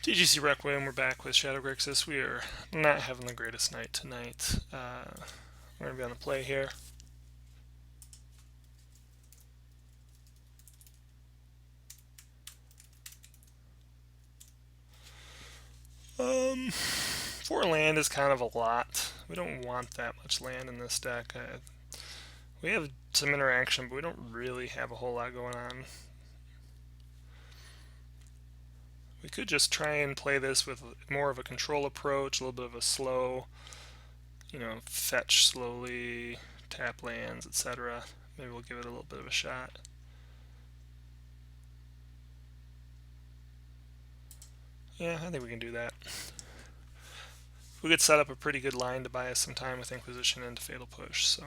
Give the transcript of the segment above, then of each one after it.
TGC Requiem, we're back with Shadow Grixis. We are not having the greatest night tonight. We're going to be on the play here. Four land is kind of a lot. We don't want that much land in this deck. We have some interaction, but we don't really have a whole lot going on. We could just try and play this with more of a control approach, a little bit of a slow, fetch slowly, tap lands, etc. Maybe we'll give it a little bit of a shot. Yeah, I think we can do that. We could set up a pretty good line to buy us some time with Inquisition into Fatal Push, so.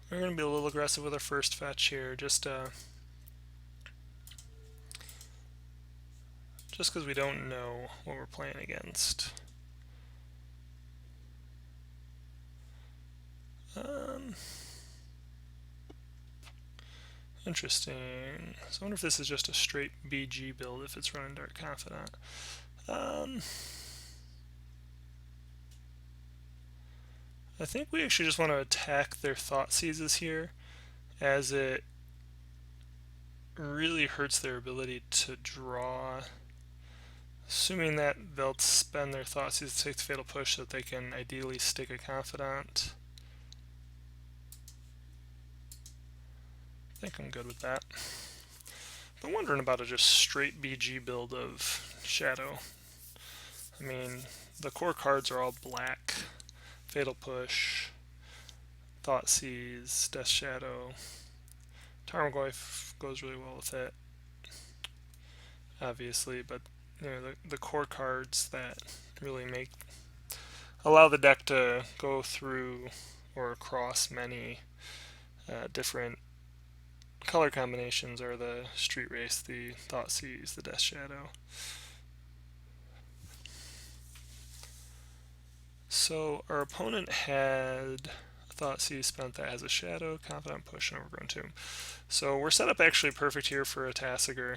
We're going to be a little aggressive with our first fetch here, just because we don't know what we're playing against. Interesting. So I wonder if this is just a straight BG build if it's running Dark Confidant. I think we actually just want to attack their Thought Seizes here, as it really hurts their ability to draw. Assuming that they'll spend their Thought Seizes to take the Fatal Push so that they can ideally stick a Confidant. I think I'm good with that. I'm wondering about a just straight BG build of Shadow. I mean, the core cards are all black. Fatal Push, Thought Seize, Death Shadow. Tarmogoyf goes really well with it, obviously, but the core cards that really allow the deck to go through or across many different color combinations are the Street Race, the Thought Seize, the Death Shadow. So our opponent had a Thought Seize spent that has a Shadow, Confidant Push, and Overgrown Tomb. So we're set up actually perfect here for a Tasigur.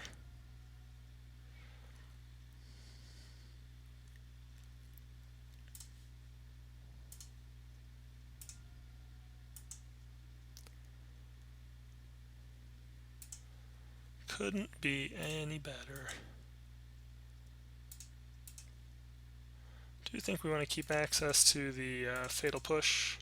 Couldn't be any better. Do you think we want to keep access to the Fatal Push?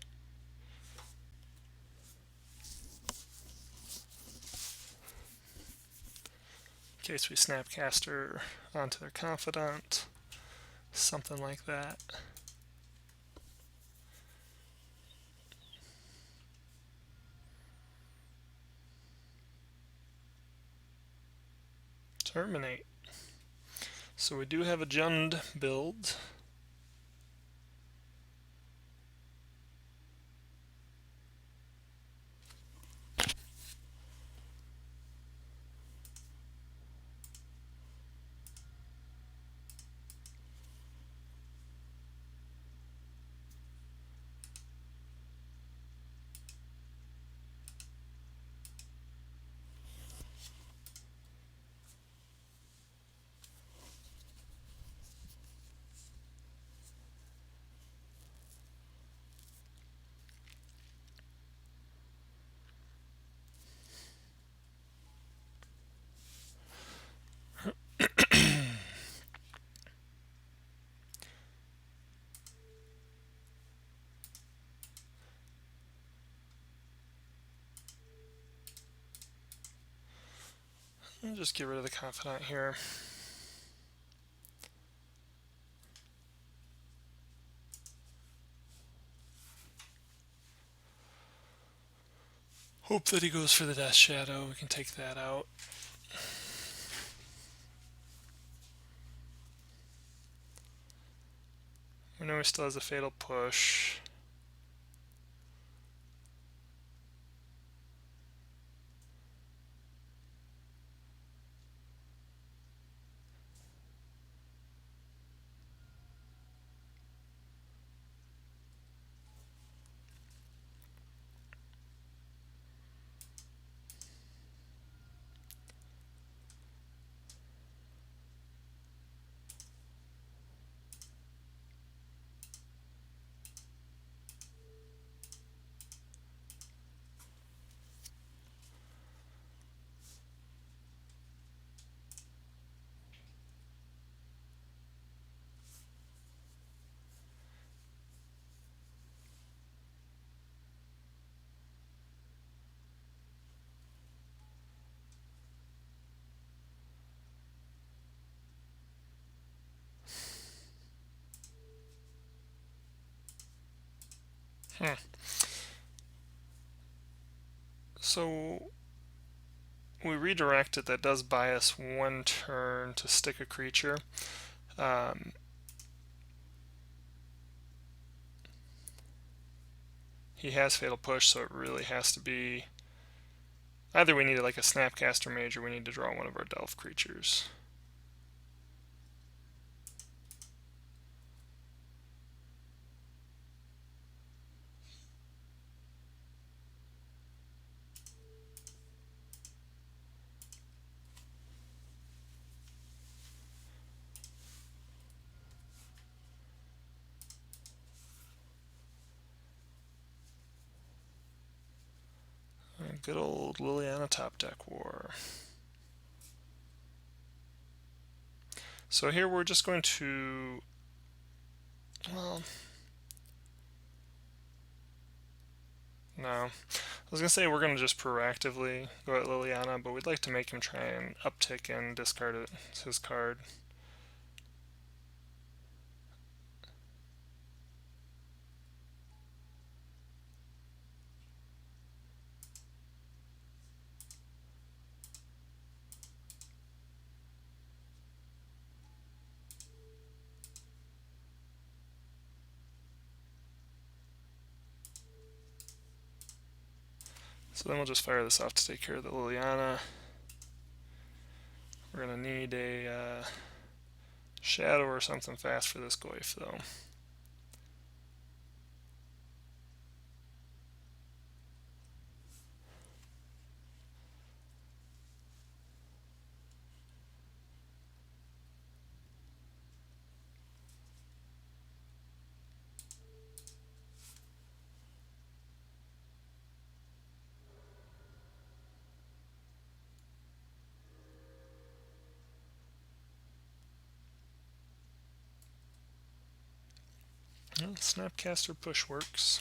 In case we Snapcaster onto their Confidant, something like that. Terminate. So we do have a Jund build. I'll just get rid of the Confidant here. Hope that he goes for the Death Shadow. We can take that out. We know he still has a Fatal Push. So we redirect it. That does buy us 1 turn to stick a creature. He has Fatal Push, so it really has to be either we need like a Snapcaster Mage or we need to draw one of our Delph creatures. Good old Liliana Top Deck War. So here we're just going to, well, no. I was going to say we're going to just proactively go at Liliana, but we'd like to make him try and uptick and discard his card. So then we'll just fire this off to take care of the Liliana. We're going to need a shadow or something fast for this Goyf, though. Well, Snapcaster Push works.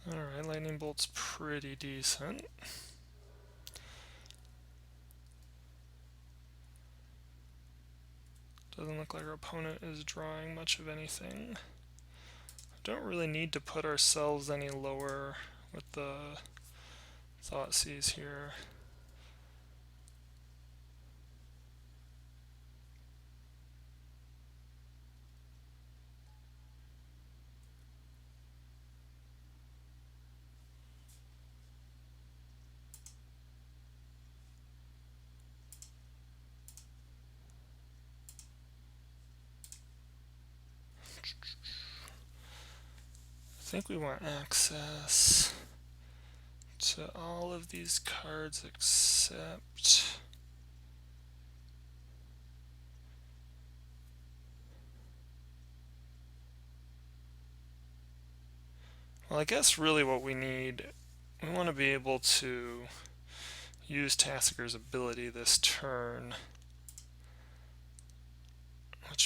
Alright, Lightning Bolt's pretty decent. Doesn't look like our opponent is drawing much of anything. Don't really need to put ourselves any lower with the Thoughtseize here. I think we want access to all of these cards except well, I guess really what we need, we want to be able to use Tassiger's ability this turn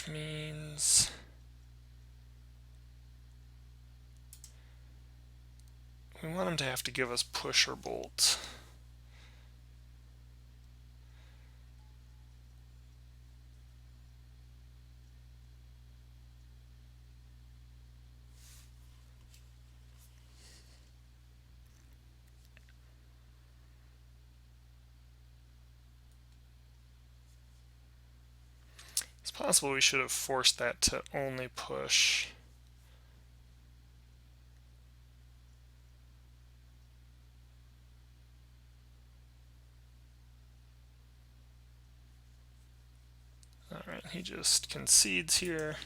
which means we want him to have to give us push or bolt. It's possible we should have forced that to only push. Alright, he just concedes here.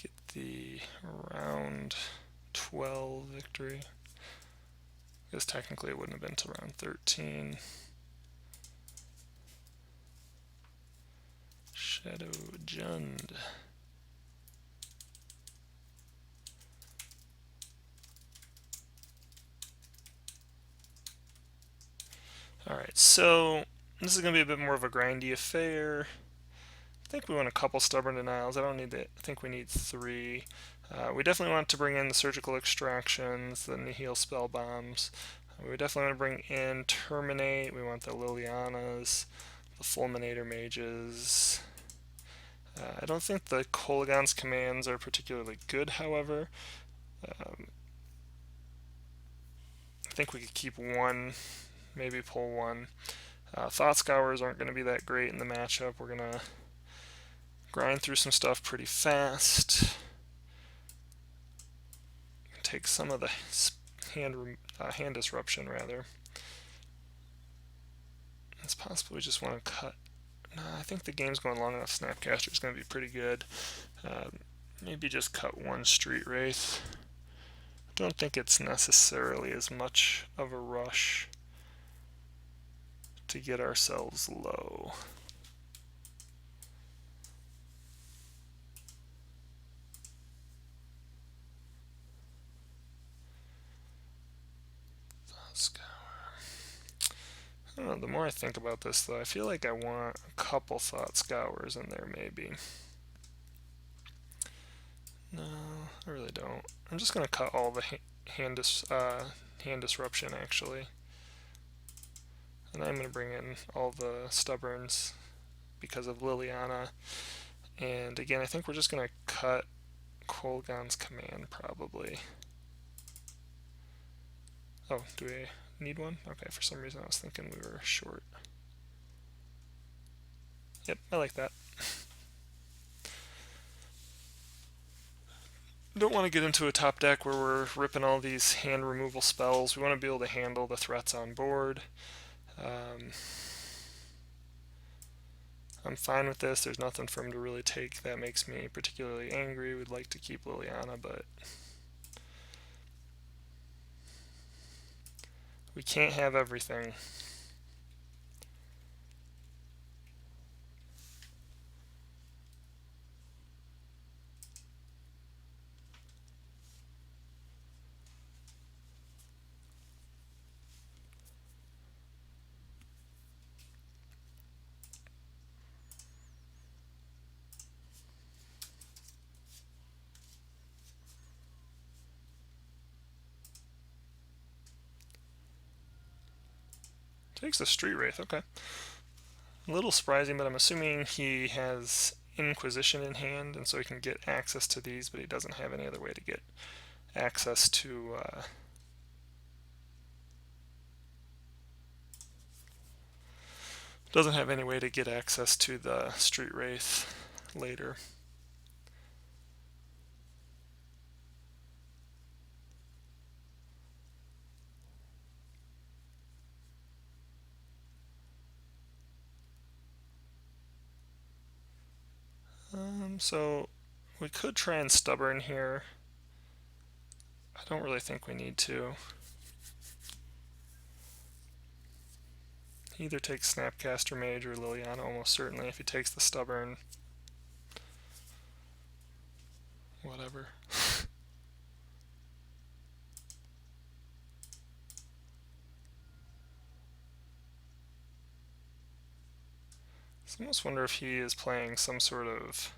Get the round 12 victory. Because technically it wouldn't have been till round 13. Shadow Jund. Alright, so this is going to be a bit more of a grindy affair. I think we want a couple stubborn denials. I don't need that. I think we need 3. We definitely want to bring in the surgical extractions, the nihil spell bombs. We definitely want to bring in terminate. We want the Lilianas, the fulminator mages. I don't think the Kolaghan's commands are particularly good, however. I think we could keep 1, maybe pull 1. Thought Scours aren't going to be that great in the matchup. We're going to grind through some stuff pretty fast. Take some of the hand disruption, rather. It's possible we just want to cut. No, I think the game's going long enough. Snapcaster is going to be pretty good. Maybe just cut 1 Street Wraith. I don't think it's necessarily as much of a rush to get ourselves low. I don't know, the more I think about this, though, I feel like I want a couple Thought Scours in there, maybe. No, I really don't. I'm just going to cut all the hand disruption, actually. And I'm going to bring in all the stubborns because of Liliana. And again, I think we're just going to cut Kolaghan's command, probably. Oh, do we need one? Okay, for some reason I was thinking we were short. Yep, I like that. Don't want to get into a top deck where we're ripping all these hand removal spells. We want to be able to handle the threats on board. I'm fine with this. There's nothing for him to really take that makes me particularly angry. We'd like to keep Liliana, but we can't have everything. Takes the Street Wraith, okay. A little surprising, but I'm assuming he has Inquisition in hand, and so he can get access to these, but he doesn't have any other way to get access to doesn't have any way to get access to the Street Wraith later. So we could try and stubborn here. I don't really think we need to. He either takes Snapcaster Mage or Liliana, almost certainly. If he takes the stubborn, whatever. I almost wonder if he is playing some sort of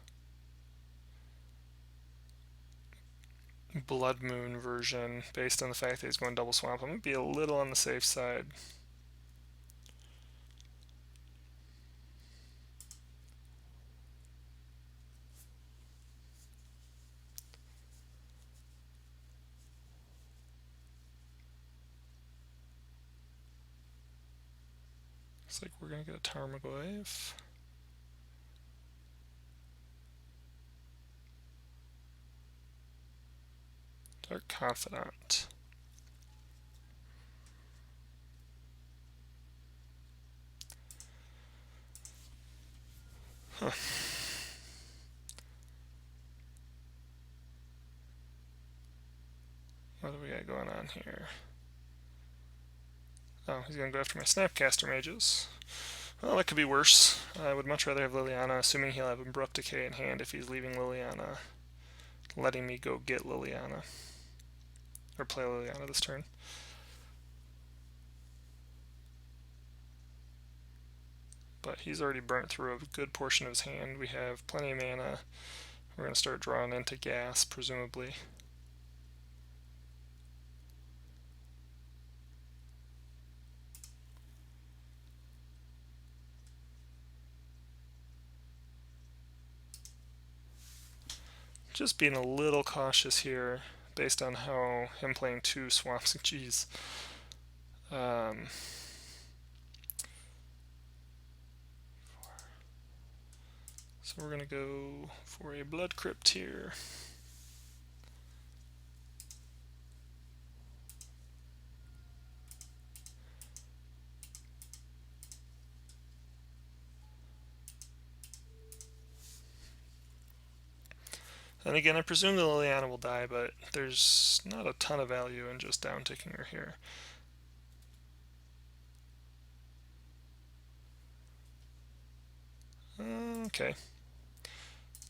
Blood Moon version based on the fact that he's going double swamp. I'm going to be a little on the safe side. Looks like we're going to get a Tarmogoyf. Dark Confidant. Huh. What do we got going on here? Oh, he's going to go after my Snapcaster Mages. Well, that could be worse. I would much rather have Liliana, assuming he'll have Abrupt Decay in hand if he's leaving Liliana, letting me go get Liliana. Or play Liliana this turn. But he's already burnt through a good portion of his hand. We have plenty of mana. We're going to start drawing into gas, presumably. Just being a little cautious here based on how him playing two swamps and geez. So we're going to go for a Blood Crypt here. And again, I presume the Liliana will die, but there's not a ton of value in just down-ticking her here. Okay.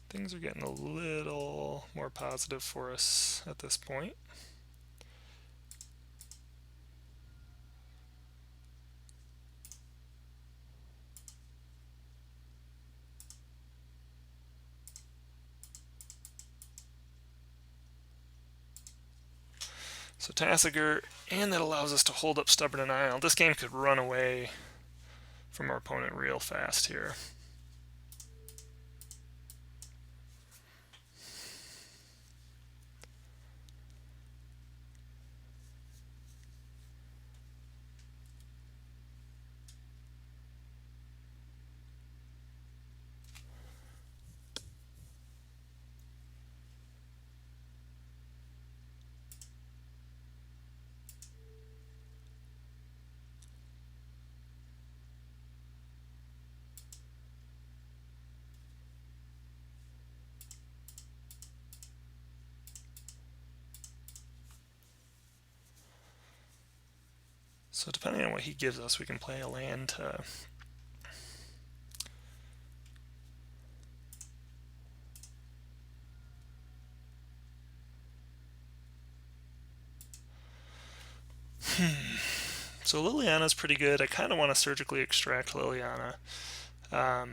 Things are getting a little more positive for us at this point. So Tassiger, and that allows us to hold up Stubborn Denial. This game could run away from our opponent real fast here. So depending on what he gives us, we can play a land to So Liliana's pretty good. I kind of want to surgically extract Liliana. I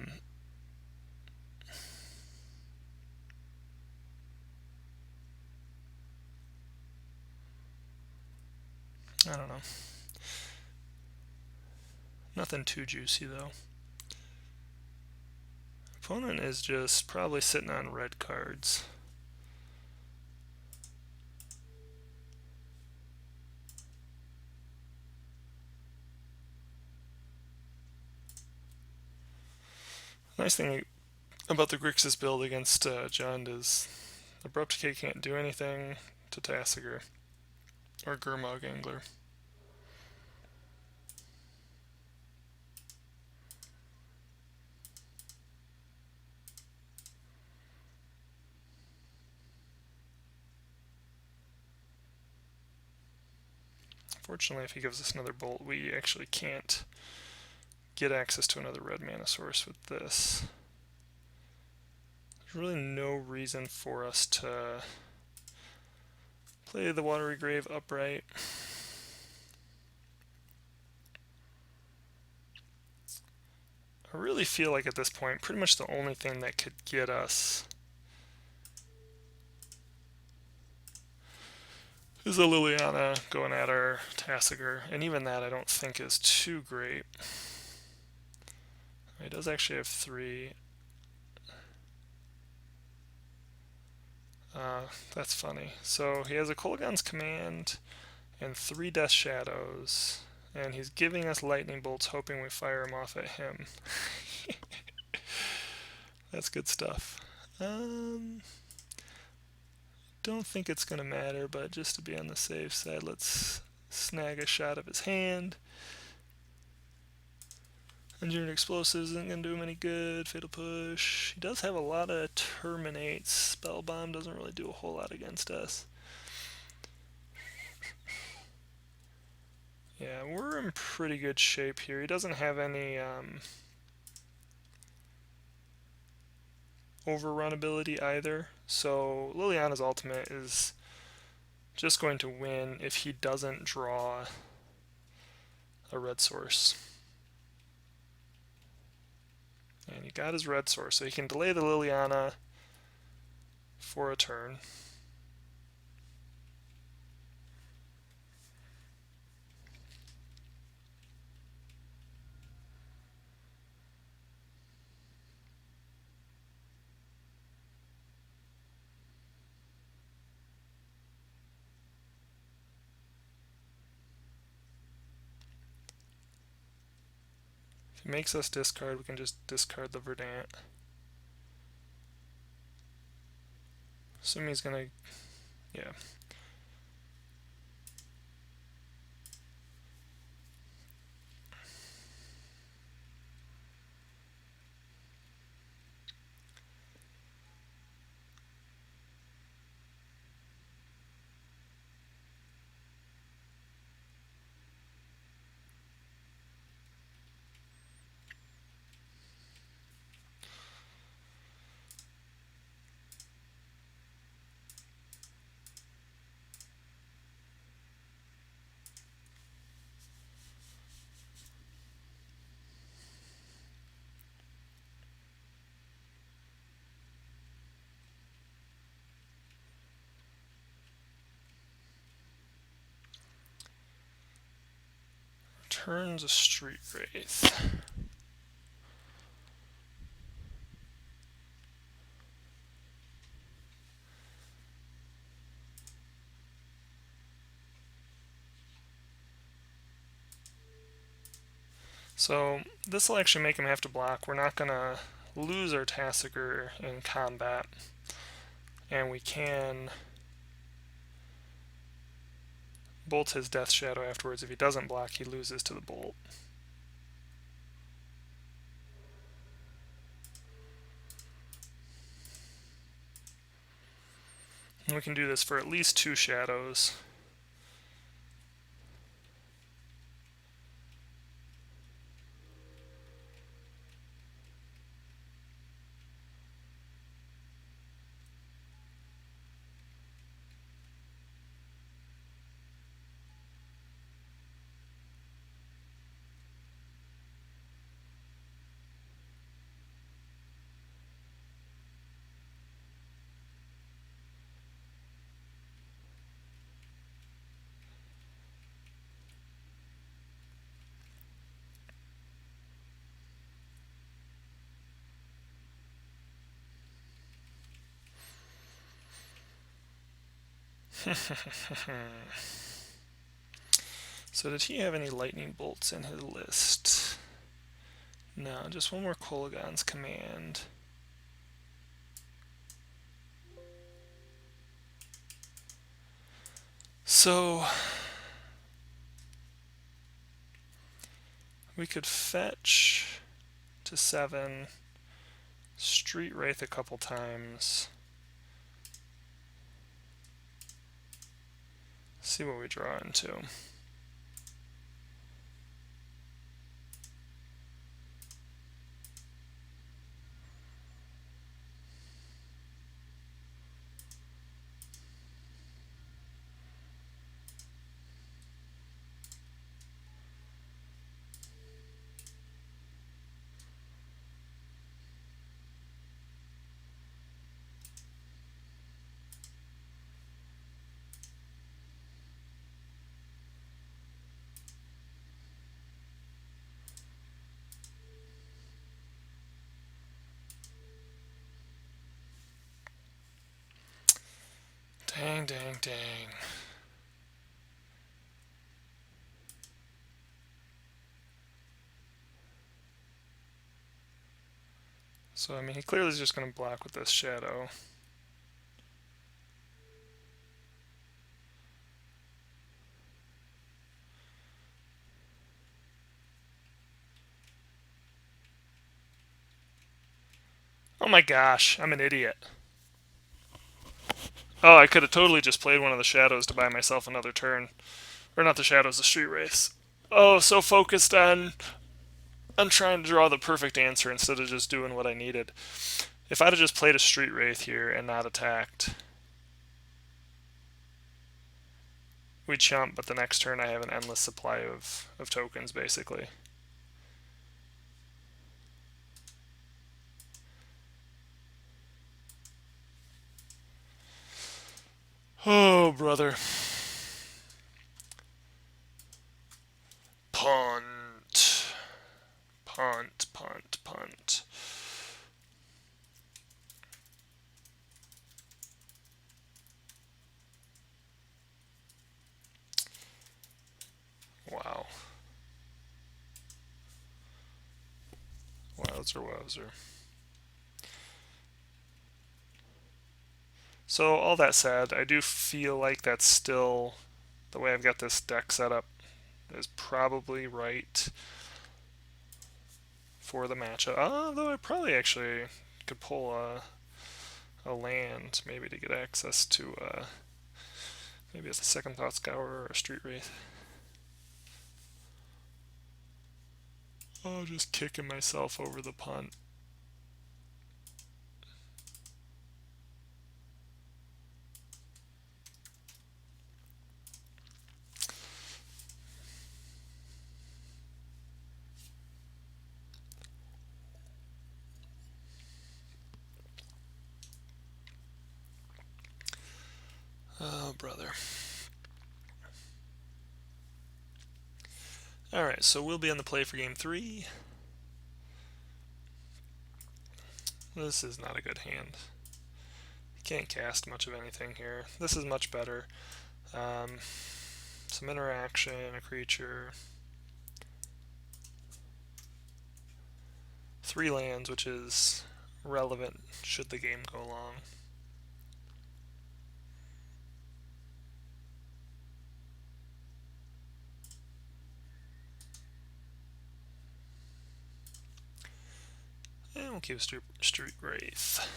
don't know. Nothing too juicy though. Opponent is just probably sitting on red cards. Nice thing about the Grixis build against Jund is Abrupt Decay can't do anything to Tassiger or Gurmag Angler. Fortunately, if he gives us another bolt, we actually can't get access to another red mana source with this. There's really no reason for us to play the Watery Grave upright. I really feel like at this point, pretty much the only thing that could get us is a Liliana going at our Tassiger, and even that I don't think is too great. He does actually have 3. That's funny. So he has a Kolaghan's Command and 3 Death Shadows, and he's giving us Lightning Bolts, hoping we fire him off at him. That's good stuff. Don't think it's going to matter, but just to be on the safe side, let's snag a shot of his hand. Engineered Explosives isn't going to do him any good. Fatal Push. He does have a lot of Terminates. Spell Bomb doesn't really do a whole lot against us. Yeah, we're in pretty good shape here. He doesn't have any overrun ability either. So Liliana's ultimate is just going to win if he doesn't draw a red source. And he got his red source, so he can delay the Liliana for a turn. If he makes us discard, we can just discard the Verdant. Assuming he's gonna, yeah. Turns a Street Wraith. So this will actually make him have to block. We're not going to lose our Tassiger in combat. And we can bolt his Death Shadow afterwards. If he doesn't block, he loses to the bolt. And we can do this for at least 2 shadows. So did he have any lightning bolts in his list? No, just one more Kolaghan's Command. So we could fetch to 7, Street Wraith a couple times, see what we draw into. Dang. So, I mean, he clearly is just going to block with this shadow. Oh my gosh, I'm an idiot. Oh, I could have totally just played one of the shadows to buy myself another turn. Or not the shadows, the street wraiths. Oh, so focused on trying to draw the perfect answer instead of just doing what I needed. If I'd have just played a street wraith here and not attacked, we'd chump, but the next turn I have an endless supply of tokens, basically. Oh, brother. Punt. Punt, punt, punt. Wow. Wowzer, wowzer. So, all that said, I do feel like that's still, the way I've got this deck set up, is probably right for the matchup. Although I probably actually could pull a land, maybe to get access to maybe it's a Second Thought Scour or a Street Wraith. Oh, just kicking myself over the punt. Oh, brother. Alright, so we'll be on the play for game 3. This is not a good hand. You can't cast much of anything here. This is much better. Some interaction, a creature. 3 lands, which is relevant should the game go long. And we'll keep Street Wraith.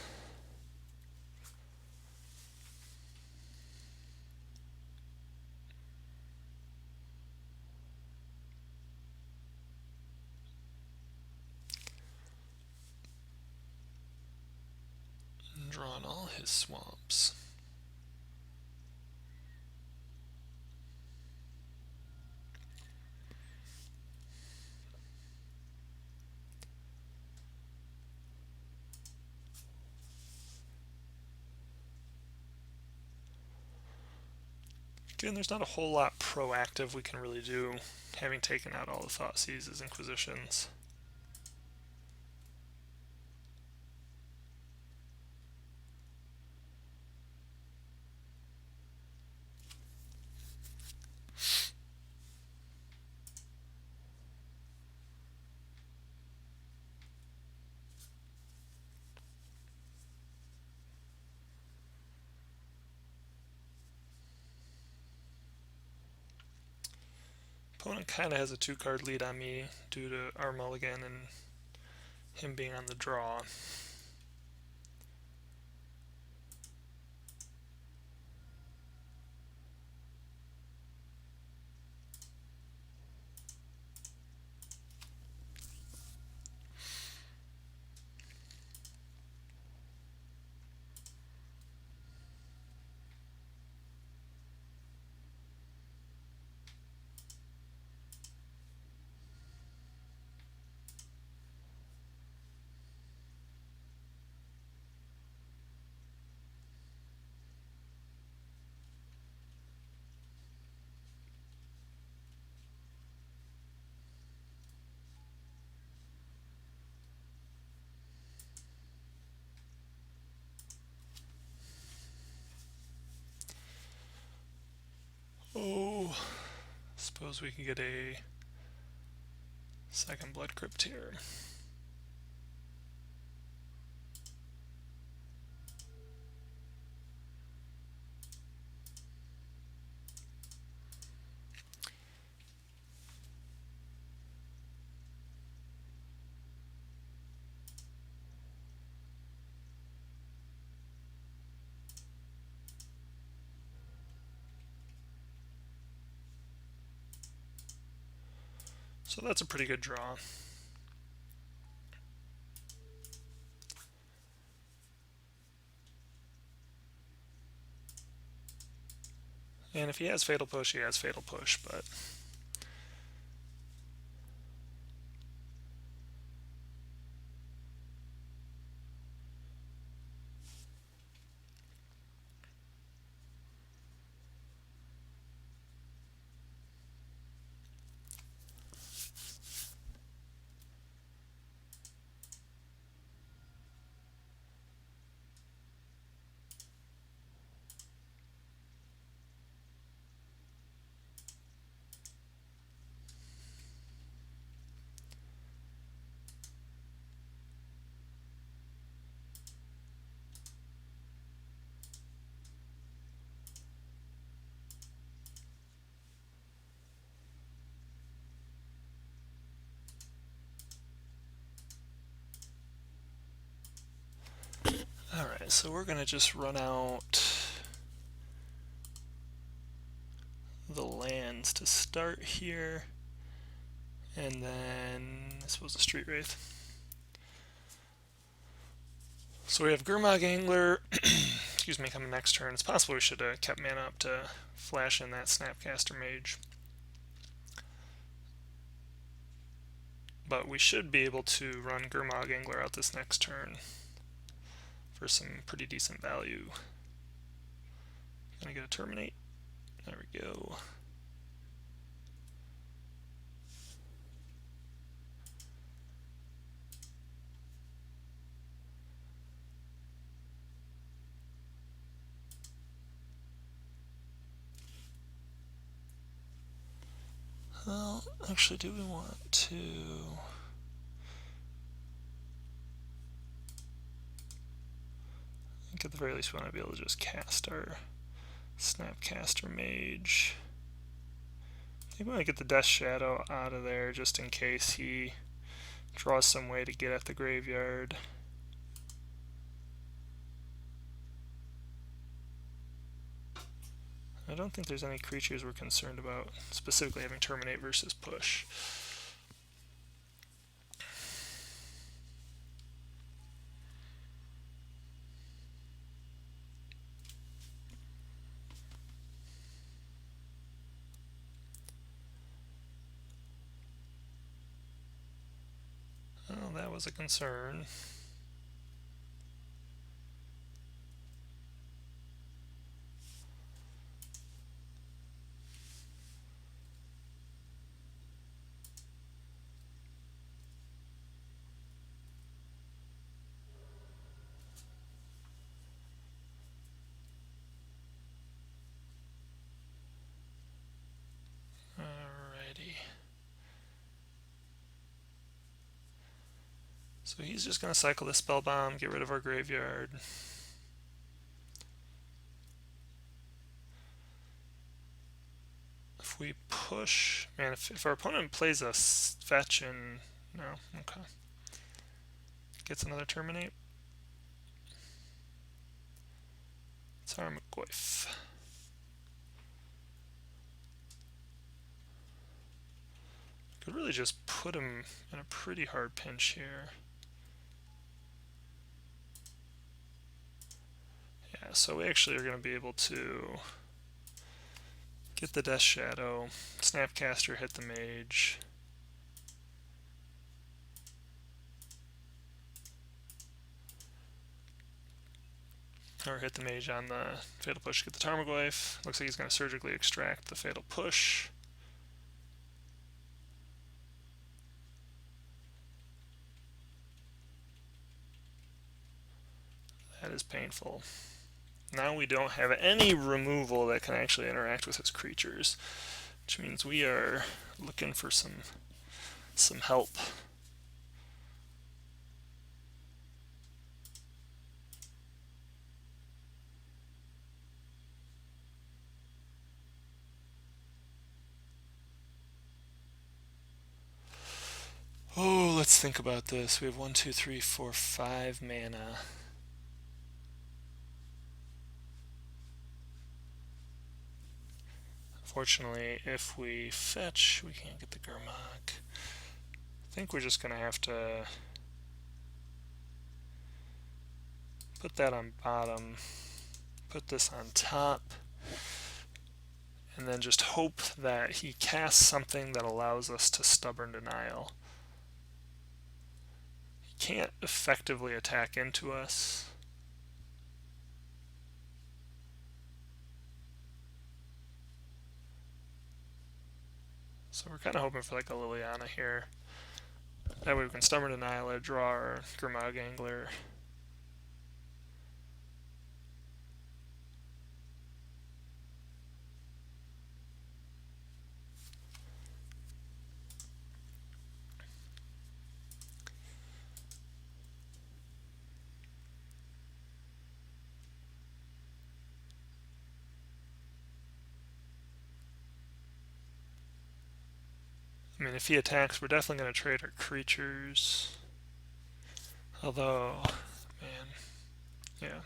Drawing all his swamps. Again, there's not a whole lot proactive we can really do, having taken out all the Thoughtseizes Inquisitions. Opponent kind of has a 2-card lead on me due to our mulligan and him being on the draw. suppose we could get a second Blood Crypt here. So that's a pretty good draw. And if he has Fatal Push, he has Fatal Push, but alright, so we're going to just run out the lands to start here, and then I suppose the Street Wraith. So we have Gurmag Angler, excuse me, coming next turn. It's possible we should have kept mana up to flash in that Snapcaster Mage. But we should be able to run Gurmag Angler out this next turn for some pretty decent value. Gonna get a Terminate. There we go. Well, actually, do we want to... I think at the very least we want to be able to just cast our Snapcaster Mage. I think we want to get the Death Shadow out of there just in case he draws some way to get at the graveyard. I don't think there's any creatures we're concerned about, specifically having Terminate versus Push. Well, that was a concern. So he's just going to cycle the Spell Bomb, get rid of our graveyard. If we push... Man, if our opponent plays a fetch and... No? Okay. Gets another Terminate. Tarmogoyf. Could really just put him in a pretty hard pinch here. Yeah, so we actually are going to be able to get the Death Shadow, Snapcaster, hit the Mage. Or hit the Mage on the Fatal Push, get the Tarmogoyf. Looks like he's going to surgically extract the Fatal Push. That is painful. Now we don't have any removal that can actually interact with his creatures. which means we are looking for some help. Oh, let's think about this. We have 1, 2, 3, 4, 5 mana. Unfortunately, if we fetch, we can't get the Gurmag. I think we're just going to have to put that on bottom, put this on top, and then just hope that he casts something that allows us to Stubborn Denial. He can't effectively attack into us. So we're kind of hoping for like a Liliana here. That way we can Stubborn Denial it, draw our Gurmag Angler. I mean, if he attacks, we're definitely going to trade our creatures. Although, man, yeah.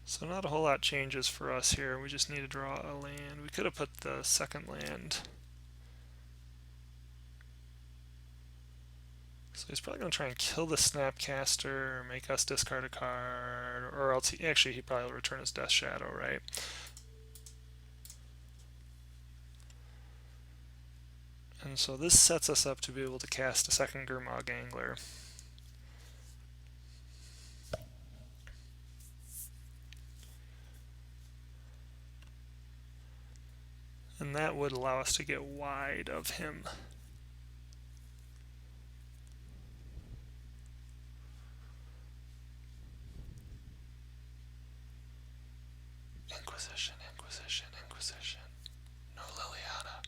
So not a whole lot changes for us here. We just need to draw a land. We could have put the second land. So he's probably going to try and kill the Snapcaster or make us discard a card, or else he probably will return his Death Shadow, right? And so this sets us up to be able to cast a second Gurmag Angler. And that would allow us to get wide of him. Inquisition, Inquisition, Inquisition. No Liliana.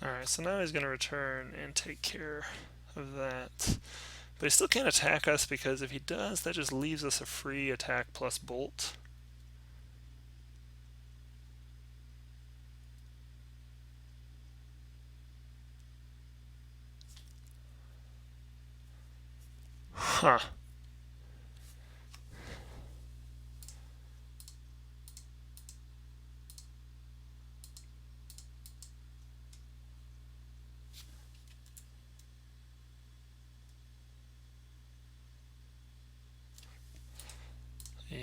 Alright, so now he's going to return and take care of that. But he still can't attack us, because if he does, that just leaves us a free attack plus bolt. Huh. Yeah.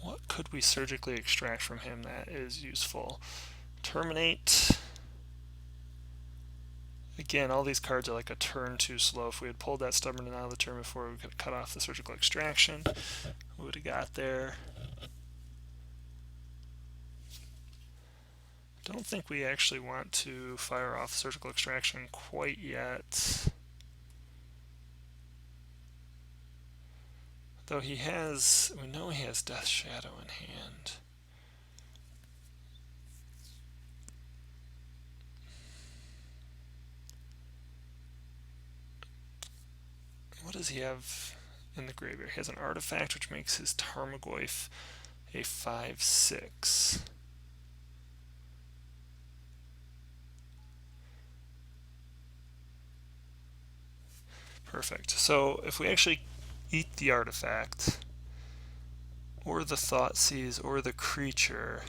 What could we surgically extract from him that is useful? Terminate. Again, all these cards are like a turn too slow. If we had pulled that Stubborn Denial of the turn before, we could have cut off the surgical extraction. We would have got there. Don't think we actually want to fire off surgical extraction quite yet. Though he has, we know he has Death Shadow in hand. What does he have in the graveyard? He has an artifact which makes his Tarmogoyf a 5/6. Perfect. So if we actually eat the artifact, or the Thoughtseize, or the creature,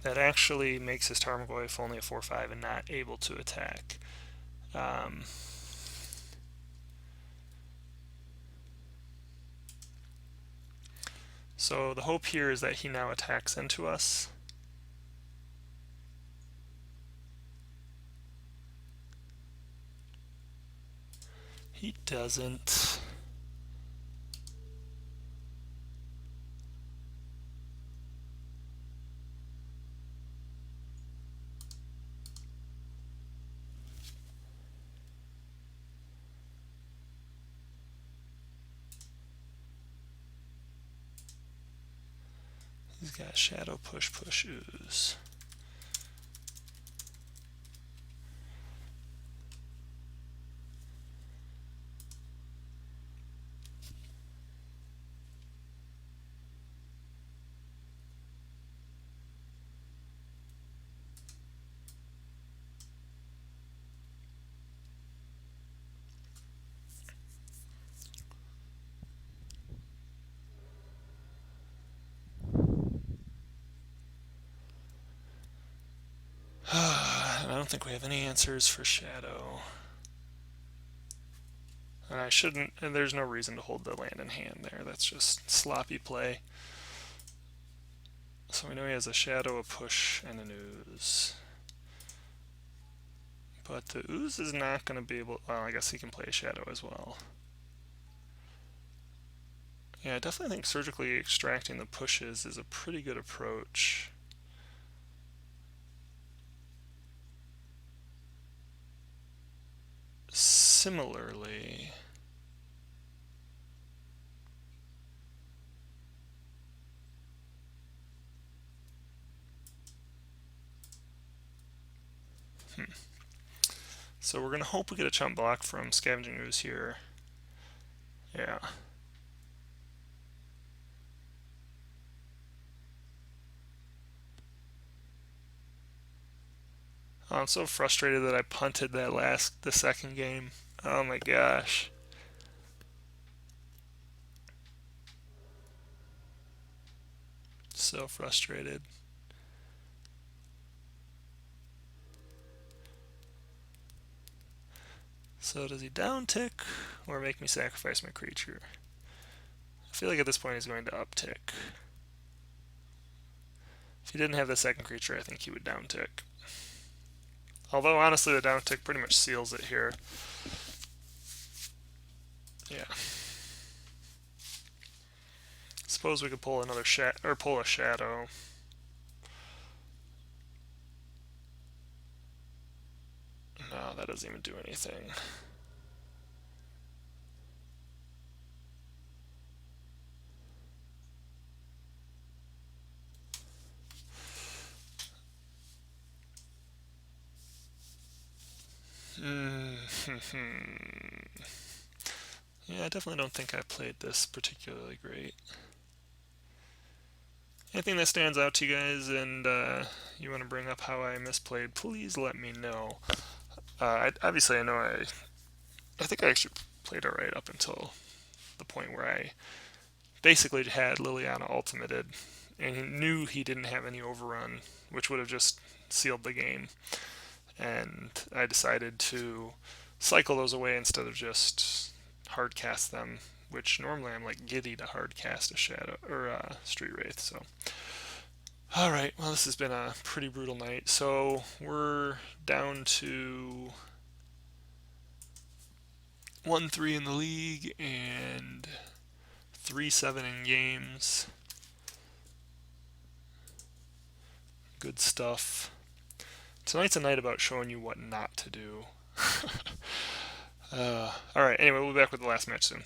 that actually makes his Tarmogoyf only a 4/5 and not able to attack. So the hope here is that he now attacks into us. He doesn't. He's got Shadow, Push, Push, Ooze. I don't think we have any answers for Shadow. And I shouldn't, and there's no reason to hold the land in hand there. That's just sloppy play. So we know he has a Shadow, a Push, and an Ooze. But the Ooze is not going to be able, well, I guess he can play a Shadow as well. Yeah, I definitely think surgically extracting the pushes is a pretty good approach. Similarly, so we're going to hope we get a chump block from Scavenging Ooze here. Yeah. Oh, I'm so frustrated that I punted the second game. Oh my gosh. So frustrated. So does he down tick or make me sacrifice my creature? I feel like at this point he's going to uptick. If he didn't have the second creature, I think he would down tick. Although honestly the down tick pretty much seals it here. Yeah. Suppose we could pull another pull a Shadow. No, that doesn't even do anything. Yeah, I definitely don't think I played this particularly great. Anything that stands out to you guys and you want to bring up how I misplayed, please let me know. Obviously, I know I think I actually played alright up until the point where I basically had Liliana ultimated and he knew he didn't have any overrun, which would have just sealed the game. And I decided to cycle those away instead of just hard cast them, which normally I'm like giddy to hard cast a Shadow or a Street Wraith. So, all right, well this has been a pretty brutal night. So we're down to 1-3 in the league and 3-7 in games. Good stuff. Tonight's a night about showing you what not to do. Alright, anyway, we'll be back with the last match soon.